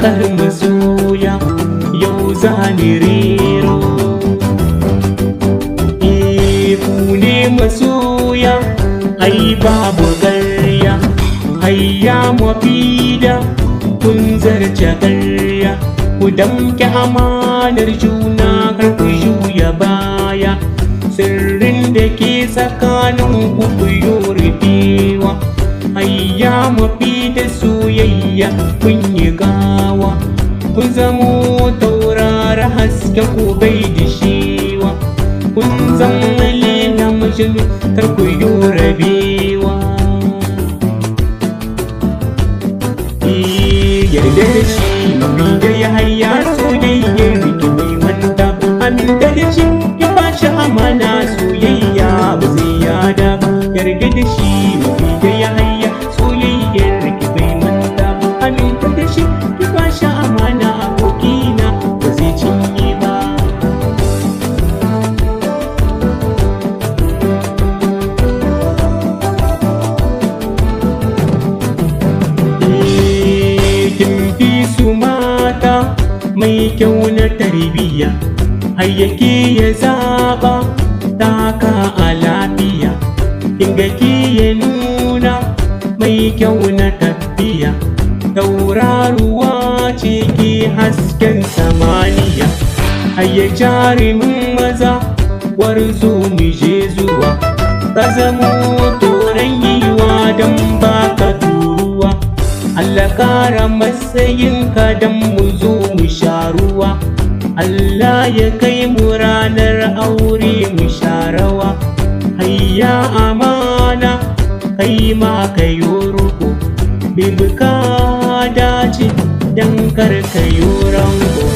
waƙar masoya yau zani rero. Ku ne masoya ai babu ƙarya, hayya mafida kun zarce ƙarya. Ku damke amanar juna kar ku juya baya, sirrin da ke tsakanin ku ku yi rufewa. Hayya mafida soyayya kun yi gawa, kun zamo taurara haske ku bai dishewa. Kun zama lena majinu kar ku yi rabewa. Yarda da shi mafi da ya hayya soyayyar rike mai manta. Aminta da shi ya ba shi amana soyayya ba zai yada ba. Yarda da shi mafi da ya hayya soyayyar rike mai manta. Aminta da shi ya ba shi amana abokina ba zai cinye ba. Mai kyau na tarbiyya hayyaki ya zaba taka a lafiya. Kinga ki ya nuna mai kyau na tafiya, tauraruwa ce ke hasken samaniya. Hayya jarumin maza warzo mu je zuwa, ka zamo toron yiwa don baka turuwa. Allah kara matsayinka don mu zo mu sha ruwa. Allah ya kai mu ranar aure mu sha rawa. Hayya amana kai ma kayo roƙo, bibi ka dace don kar kayo rango.